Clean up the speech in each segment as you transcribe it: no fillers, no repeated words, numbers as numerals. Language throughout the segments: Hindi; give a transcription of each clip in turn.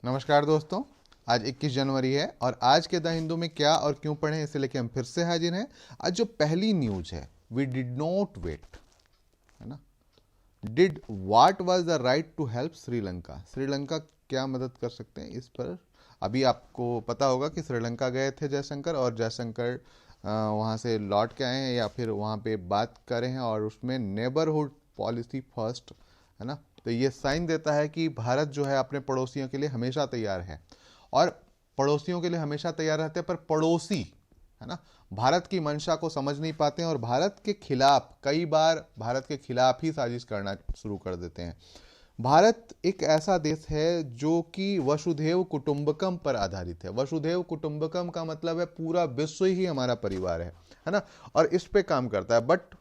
नमस्कार दोस्तों। आज 21 जनवरी है और आज के द हिंदू में क्या और क्यों पढ़ें इसे लेके हम फिर से हाजिर हैं। आज जो पहली न्यूज है, वी डिड नॉट वेट, है ना। Did what was the right to help Sri Lanka. Sri Lanka क्या मदद कर सकते हैं, इस पर अभी आपको पता होगा कि श्रीलंका गए थे जयशंकर, और जयशंकर वहाँ से लौट के आए हैं या फिर वहाँ पे बात कर रहे हैं, और उसमें नेबरहुड पॉलिसी फर्स्ट, है ना। तो ये साइन देता है कि भारत जो है अपने पड़ोसियों के लिए हमेशा तैयार है, और पड़ोसियों के लिए हमेशा तैयार रहते हैं, पर पड़ोसी, है ना, भारत की मंशा को समझ नहीं पाते हैं और भारत के खिलाफ, कई बार भारत के खिलाफ ही साजिश करना शुरू कर देते हैं। भारत एक ऐसा देश है जो कि वसुधैव कुटुंबकम पर आधारित है। वसुधैव कुटुंबकम का मतलब है पूरा विश्व ही हमारा परिवार है ना, और इस पे काम करता है। बट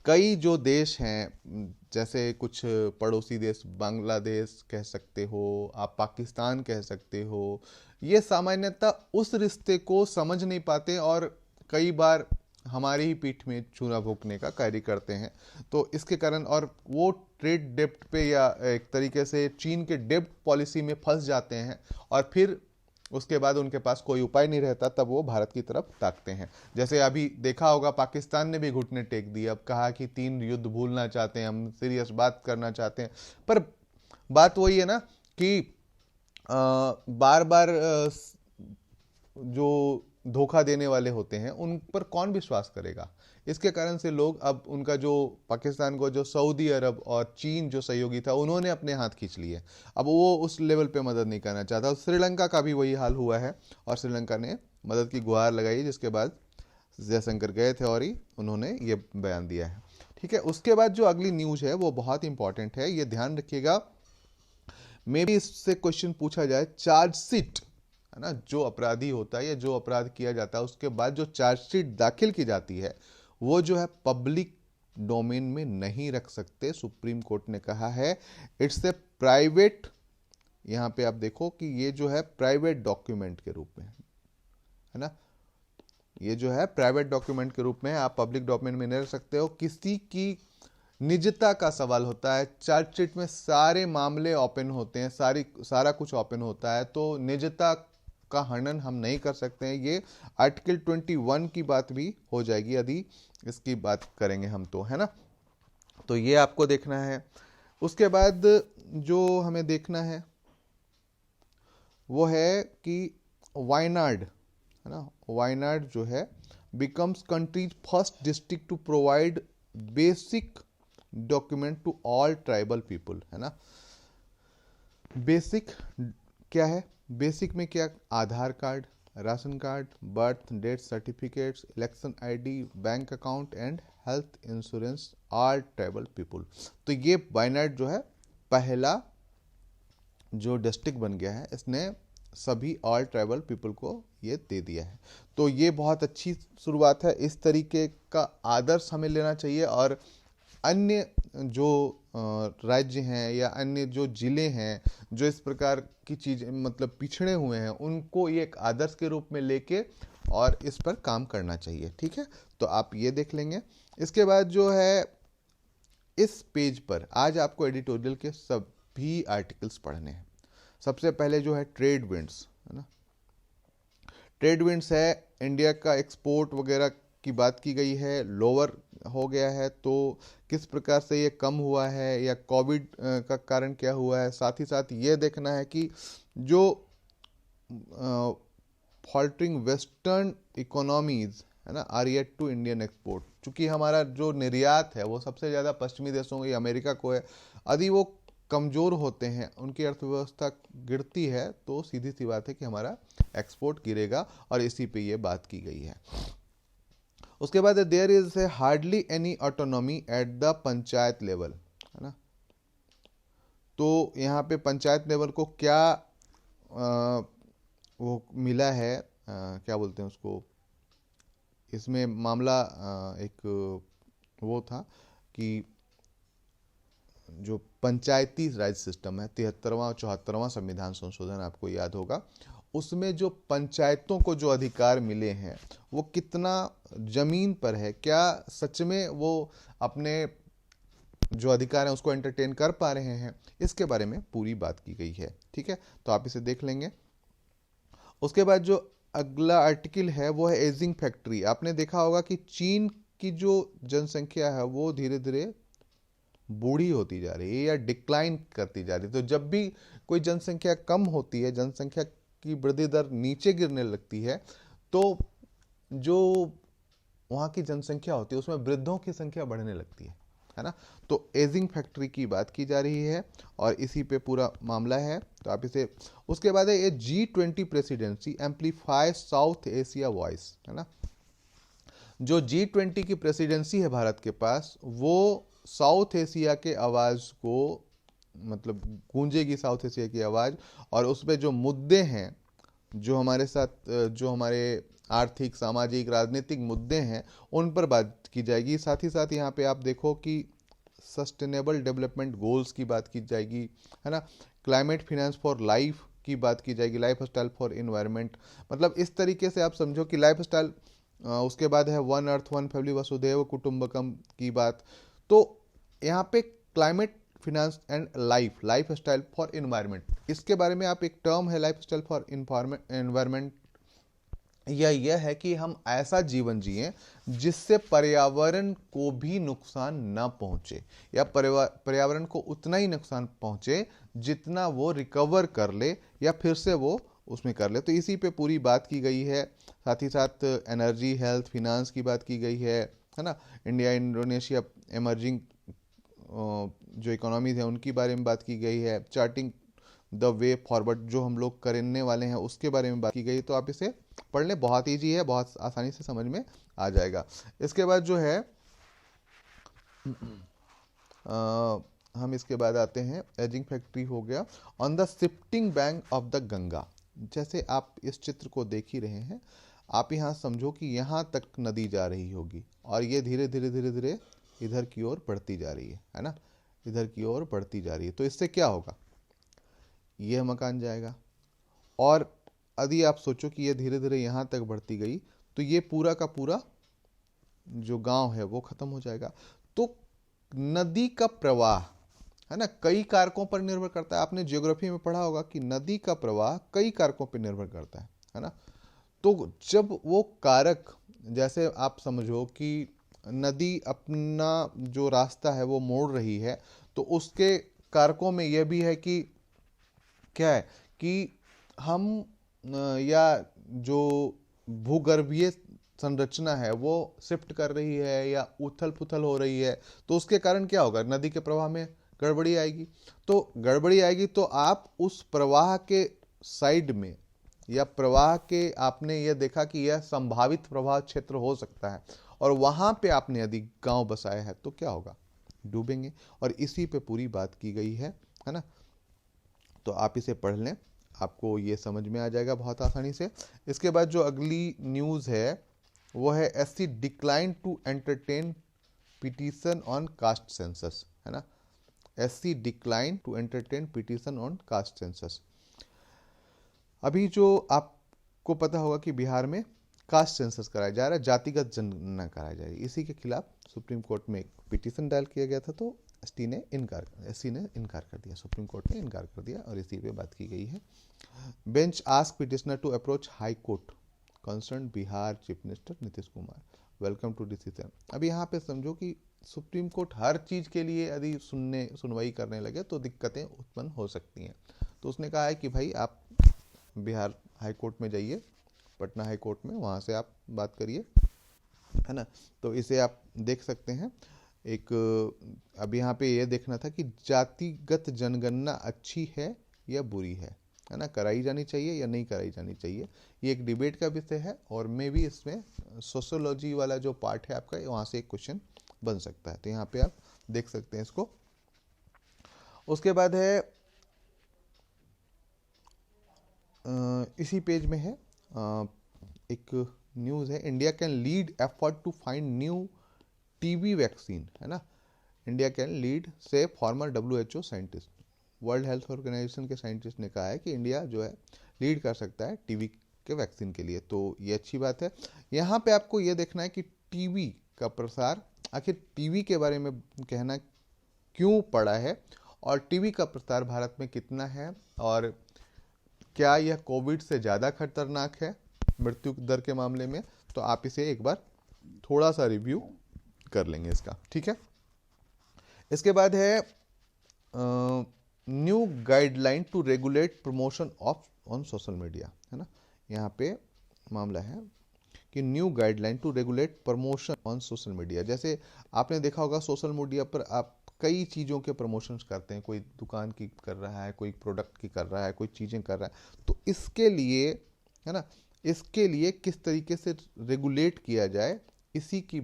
कई जो देश हैं, जैसे कुछ पड़ोसी देश, बांग्लादेश कह सकते हो आप, पाकिस्तान कह सकते हो, ये सामान्यतः उस रिश्ते को समझ नहीं पाते और कई बार हमारी ही पीठ में चूना भोंकने का कार्य करते हैं। तो इसके कारण, और वो ट्रेड डेप्ट पे या एक तरीके से चीन के डेप्ट पॉलिसी में फंस जाते हैं, और फिर उसके बाद उनके पास कोई उपाय नहीं रहता, तब वो भारत की तरफ ताकते हैं। जैसे अभी देखा होगा, पाकिस्तान ने भी घुटने टेक दिए, अब कहा कि 3 युद्ध भूलना चाहते हैं, हम सीरियस बात करना चाहते हैं। पर बात वही है ना कि बार बार जो धोखा देने वाले होते हैं उन पर कौन विश्वास करेगा। इसके कारण से लोग अब उनका जो, पाकिस्तान को जो सऊदी अरब और चीन जो सहयोगी था, उन्होंने अपने हाथ खींच लिए। अब वो उस लेवल पे मदद नहीं करना चाहता। श्रीलंका का भी वही हाल हुआ है और श्रीलंका ने मदद की गुहार लगाई, जिसके बाद जयशंकर गए थे और ही उन्होंने ये बयान दिया है। ठीक है, उसके बाद जो अगली न्यूज है वो बहुत इंपॉर्टेंट है, ये ध्यान रखिएगा। मे भी इससे क्वेश्चन पूछा जाए, चार्जशीट, है ना, जो अपराधी होता है या जो अपराध किया जाता है उसके बाद जो चार्जशीट दाखिल की जाती है, वो जो है पब्लिक डोमेन में नहीं रख सकते। सुप्रीम कोर्ट ने कहा है इट्स ए प्राइवेट, यहां पे आप देखो कि ये जो है प्राइवेट डॉक्यूमेंट के रूप में है ना, ये जो है प्राइवेट डॉक्यूमेंट के रूप में, आप पब्लिक डॉक्यूमेंट में नहीं रख सकते हो। किसी की निजता का सवाल होता है, चार्जशीट में सारे मामले ओपन होते हैं, सारा कुछ ओपन होता है, तो निजता का हनन हम नहीं कर सकते हैं। ये आर्टिकल 21 की बात भी हो जाएगी यदि इसकी बात करेंगे हम, तो है ना। तो ये आपको देखना है। उसके बाद जो हमें देखना है वो है कि वायनाड, है ना, वायनाड जो है becomes country's first district to provide basic document to all tribal people, है ना। बेसिक क्या है, बेसिक में क्या, Aadhaar card, ration card, birth date certificates, election ID, bank account and health insurance, all tribal people. तो ये वायनाड जो है पहला जो डिस्ट्रिक्ट बन गया है, इसने सभी ऑल ट्राइबल पीपल को ये दे दिया है। तो ये बहुत अच्छी शुरुआत है। इस तरीके का आदर्श हमें लेना चाहिए, और अन्य जो राज्य हैं या अन्य जो जिले हैं जो इस प्रकार की चीज मतलब पिछड़े हुए हैं, उनको ये एक आदर्श के रूप में लेके और इस पर काम करना चाहिए। ठीक है, तो आप ये देख लेंगे। इसके बाद जो है, इस पेज पर आज आपको एडिटोरियल के सभी आर्टिकल्स पढ़ने हैं। सबसे पहले जो है ट्रेड विंड्स, है ना। ट्रेड विंड्स है, इंडिया का एक्सपोर्ट वगैरह की बात की गई है, लोअर हो गया है, तो किस प्रकार से ये कम हुआ है या कोविड का कारण क्या हुआ है। साथ ही साथ ये देखना है कि जो फॉल्टरिंग वेस्टर्न इकोनॉमीज, है ना, are yet to Indian export. चूंकि हमारा जो निर्यात है वो सबसे ज़्यादा पश्चिमी देशों या अमेरिका को है, यदि वो कमज़ोर होते हैं, उनकी अर्थव्यवस्था गिरती है, तो सीधी सी बात है कि हमारा एक्सपोर्ट गिरेगा, और इसी पे ये बात की गई है। उसके बाद there is a hardly any autonomy at the panchayat level, है ना। तो यहाँ पे पंचायत लेवल को क्या वो मिला है, क्या बोलते हैं उसको, इसमें मामला एक वो था कि जो पंचायती राज सिस्टम है, 73वां और 74वां संविधान संशोधन आपको याद होगा, उसमें जो पंचायतों को जो अधिकार मिले हैं वो कितना जमीन पर है, क्या सच में वो अपने जो अधिकार हैं उसको एंटरटेन कर पा रहे हैं, इसके बारे में पूरी बात की गई है। ठीक है, तो आप इसे देख लेंगे। उसके बाद जो अगला आर्टिकल है वो है एजिंग फैक्ट्री। आपने देखा होगा कि चीन की जो जनसंख्या है वो धीरे धीरे बूढ़ी होती जा रही है या डिक्लाइन करती जा रही है। तो जब भी कोई जनसंख्या कम होती है, जनसंख्या की वृद्धि दर नीचे गिरने लगती है, तो जो वहाँ की जनसंख्या होती है उसमें वृद्धों की संख्या बढ़ने लगती है ना। तो एजिंग फैक्ट्री की बात की जा रही है और इसी पे पूरा मामला है। तो आप इसे, उसके बाद है ये G20 presidency amplify south Asia voice, है ना। जो G20 की प्रेसिडेंसी है भारत के पास, वो साउथ एशिया के आवाज़ को, मतलब गूंजेगी साउथ एशिया की आवाज़, और उसमें जो मुद्दे हैं, जो हमारे साथ, जो हमारे आर्थिक, सामाजिक, राजनीतिक मुद्दे हैं, उन पर बात की जाएगी। साथ ही साथ यहाँ पे आप देखो कि सस्टेनेबल डेवलपमेंट गोल्स की बात की जाएगी, है ना। क्लाइमेट फिनेंस फॉर लाइफ की बात की जाएगी, लाइफ स्टाइल फॉर इन्वायरमेंट, मतलब इस तरीके से आप समझो कि लाइफ स्टाइल। उसके बाद है वन अर्थ वन फैमिली वसुधैव कुटुंबकम की बात। तो यहाँ पे climate finance and life style for environment, इसके बारे में आप, एक टर्म है लाइफ स्टाइल फॉर इन्वायरमेंट, यह है कि हम ऐसा जीवन जिएं जिससे पर्यावरण को भी नुकसान ना पहुंचे, या पर्यावरण को उतना ही नुकसान पहुंचे जितना वो रिकवर कर ले या फिर से वो उसमें कर ले। तो इसी पे पूरी बात की गई है। साथ ही साथ एनर्जी, हेल्थ, फिनांस की बात की गई है ना। इंडिया इंडोनेशिया एमर्जिंग जो इकोनॉमीज हैं उनकी बारे में बात की गई है। चार्टिंग द वे फॉरवर्ड, जो हम लोग करने वाले हैं उसके बारे में बात की गई। तो आप इसे पढ़ लें, बहुत ईजी है, बहुत आसानी से समझ में आ जाएगा। इसके बाद जो है हम इसके बाद आते हैं, एजिंग फैक्ट्री हो गया। On the shifting bank of the Ganga, जैसे आप इस चित्र को देख ही रहे हैं, आप यहाँ समझो कि यहाँ तक नदी जा रही होगी और ये धीरे धीरे धीरे धीरे इधर की ओर बढ़ती जा रही है ना, इधर की ओर बढ़ती जा रही है। तो इससे क्या होगा, यह मकान जाएगा, और यदि आप सोचो कि ये धीरे धीरे यहाँ तक बढ़ती गई तो ये पूरा का पूरा जो गांव है वो खत्म हो जाएगा। तो नदी का प्रवाह, है ना, कई कारकों पर निर्भर करता है। आपने ज्योग्राफी में पढ़ा होगा कि नदी का प्रवाह कई कारकों पर निर्भर करता है ना। तो जब वो कारक, जैसे आप समझो कि नदी अपना जो रास्ता है वो मोड़ रही है, तो उसके कारकों में यह भी है कि क्या है कि हम या जो भूगर्भीय संरचना है वो शिफ्ट कर रही है या उथल पुथल हो रही है, तो उसके कारण क्या होगा, नदी के प्रवाह में गड़बड़ी आएगी। तो गड़बड़ी आएगी तो आप उस प्रवाह के साइड में, या प्रवाह के, आपने यह देखा कि यह संभावित प्रवाह क्षेत्र हो सकता है, और वहां पे आपने यदि गांव बसाया है तो क्या होगा, डूबेंगे। और इसी पे पूरी बात की गई है ना। तो आप इसे पढ़ लें, आपको ये समझ में आ जाएगा बहुत आसानी से। इसके बाद जो अगली न्यूज़ है वो है SC decline to entertain petition on caste census, है ना। SC decline to entertain petition on caste census. अभी जो आपको पता होगा कि बिहार में कास्ट सेंसस कराया जा रहा है, जातिगत जनगणना कराई जा रही है, इसी के खिलाफ सुप्रीम कोर्ट में एक पिटीशन दायर किया गया था। तो SC ने इनकार कर दिया, सुप्रीम कोर्ट ने इनकार कर दिया, और इसी पे बात की गई है। Bench ask petitioner to approach high court concern Bihar chief minister Nitish Kumar, welcome to decision. अब यहाँ पे समझो कि सुप्रीम कोर्ट हर चीज़ के लिए यदि सुनवाई करने लगे तो दिक्कतें उत्पन्न हो सकती हैं। तो उसने कहा है कि भाई आप बिहार हाई कोर्ट में जाइए, पटना हाई कोर्ट में, वहाँ से आप बात करिए, है ना। तो इसे आप देख सकते हैं। एक, अब यहाँ पे ये देखना था कि जातिगत जनगणना अच्छी है या बुरी है ना, कराई जानी चाहिए या नहीं कराई जानी चाहिए, ये एक डिबेट का विषय है। और मे भी इसमें सोशियोलॉजी वाला जो पार्ट है आपका, वहाँ से एक क्वेश्चन बन सकता है। तो यहाँ पे आप देख सकते हैं इसको। उसके बाद है इसी पेज में है एक न्यूज़ है, India can lead effort to find new TB vaccine, है ना। इंडिया कैन लीड से former WHO scientist, World Health Organization के साइंटिस्ट ने कहा है कि इंडिया जो है लीड कर सकता है टीबी के वैक्सीन के लिए। तो ये अच्छी बात है। यहाँ पे आपको ये देखना है कि टीबी का प्रसार, आखिर टीबी के बारे में कहना क्यों पड़ा है, और टीवी का प्रसार भारत में कितना है, और क्या यह कोविड से ज़्यादा खतरनाक है मृत्यु दर के मामले में। तो आप इसे एक बार थोड़ा सा रिव्यू कर लेंगे इसका, ठीक है। इसके बाद है new guideline to regulate promotion of on social media, है ना। यहाँ पे मामला है कि new guideline to regulate promotion on social media. जैसे आपने देखा होगा सोशल मीडिया पर आप कई चीज़ों के प्रमोशंस करते हैं, कोई दुकान की कर रहा है, कोई प्रोडक्ट की कर रहा है, कोई चीज़ें कर रहा है। तो इसके लिए, है ना, इसके लिए किस तरीके से रेगुलेट किया जाए, इसी के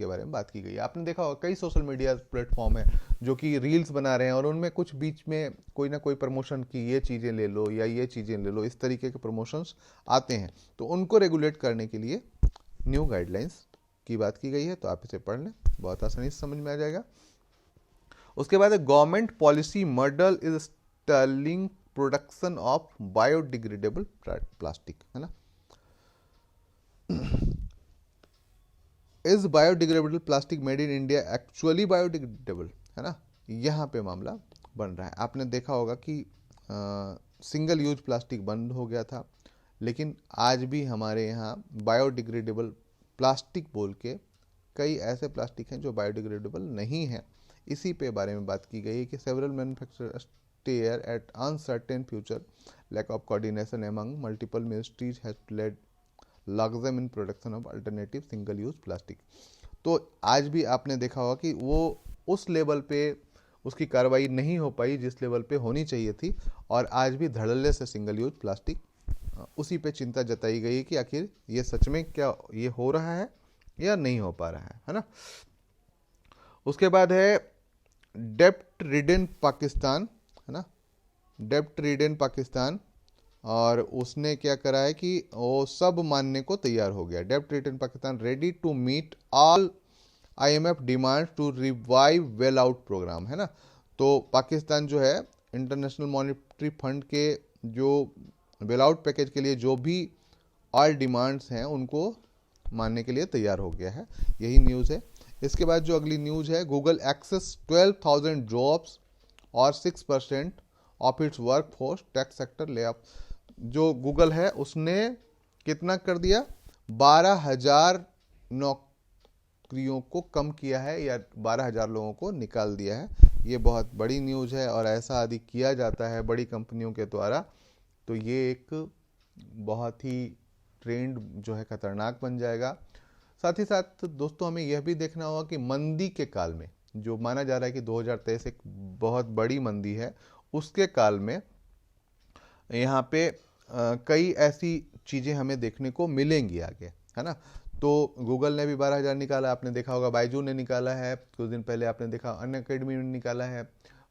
बारे में बात की गई है। आपने देखा होगा कई सोशल मीडिया प्लेटफॉर्म है जो कि रील्स बना रहे हैं और उनमें कुछ बीच में कोई ना कोई प्रमोशन की, ये चीज़ें ले लो या ये चीज़ें ले लो, इस तरीके के प्रमोशंस आते हैं। तो उनको रेगुलेट करने के लिए न्यू गाइडलाइंस की बात की गई है। तो आप इसे पढ़ लें, बहुत आसानी से समझ में आ जाएगा। उसके बाद government policy model is stalling production of biodegradable plastic, है ना। Is biodegradable plastic made in India actually biodegradable, है ना। यहाँ पे मामला बन रहा है। आपने देखा होगा कि सिंगल यूज प्लास्टिक बंद हो गया था, लेकिन आज भी हमारे यहाँ बायोडिग्रेडेबल प्लास्टिक बोल के कई ऐसे प्लास्टिक हैं जो बायोडिग्रेडेबल नहीं है। इसी पे बारे में बात की गई है कि several manufacturers stare at uncertain future, lack of coordination among multiple ministries has led lockdown in production of alternative single use plastic. तो आज भी आपने देखा होगा कि वो उस लेवल पे उसकी कार्रवाई नहीं हो पाई जिस लेवल पे होनी चाहिए थी, और आज भी धड़ल्ले से सिंगल यूज प्लास्टिक, उसी पे चिंता जताई गई कि आखिर ये सच में क्या ये हो रहा है या नहीं हो पा रहा है ना। उसके बाद है डेप्ट रिडन पाकिस्तान, है ना, डेप्ट रिडन पाकिस्तान, और उसने क्या करा है कि वो सब मानने को तैयार हो गया। डेप्ट ridden Pakistan ready to meet all IMF demand to revive bailout programme, है ना। तो पाकिस्तान जो है इंटरनेशनल मॉनेटरी फंड के जो वेल आउट पैकेज के लिए जो भी ऑल डिमांड्स हैं उनको मानने के लिए तैयार हो गया है। यही न्यूज़ है। इसके बाद जो अगली न्यूज़ है, गूगल एक्सेस 12,000 जॉब्स और 6% of its work force tech sector lay off. जो गूगल है उसने कितना कर दिया, 12,000 नौकरियों को कम किया है या 12,000 लोगों को निकाल दिया है। ये बहुत बड़ी न्यूज़ है और ऐसा यदि किया जाता है बड़ी कंपनियों के द्वारा तो ये एक बहुत ही ट्रेंड जो है खतरनाक बन जाएगा। साथ ही साथ दोस्तों हमें यह भी देखना होगा कि मंदी के काल में, जो माना जा रहा है कि 2023 एक बहुत बड़ी मंदी है, उसके काल में यहाँ पे कई ऐसी चीज़ें हमें देखने को मिलेंगी आगे, है ना। तो गूगल ने भी 12,000 निकाला, आपने देखा होगा बायजू ने निकाला है कुछ दिन पहले, आपने देखा अनअकैडमी ने निकाला है,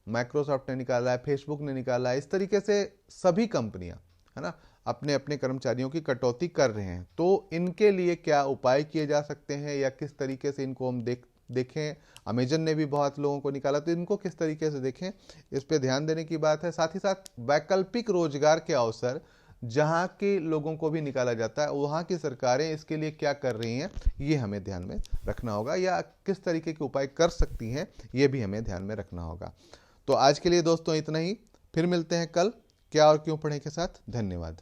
माइक्रोसॉफ्ट ने निकाला है, फेसबुक ने निकाला है। इस तरीके से सभी कंपनियां, है ना, अपने अपने कर्मचारियों की कटौती कर रहे हैं। तो इनके लिए क्या उपाय किए जा सकते हैं या किस तरीके से इनको हम देखें। अमेजन ने भी बहुत लोगों को निकाला, तो इनको किस तरीके से देखें, इस पे ध्यान देने की बात है। साथ ही साथ वैकल्पिक रोजगार के अवसर जहां के लोगों को भी निकाला जाता है, वहां की सरकारें इसके लिए क्या कर रही हैं, ये हमें ध्यान में रखना होगा, या किस तरीके के उपाय कर सकती हैं, ये भी हमें ध्यान में रखना होगा। तो आज के लिए दोस्तों इतना ही, फिर मिलते हैं कल क्या और क्यों पढ़ें के साथ। धन्यवाद।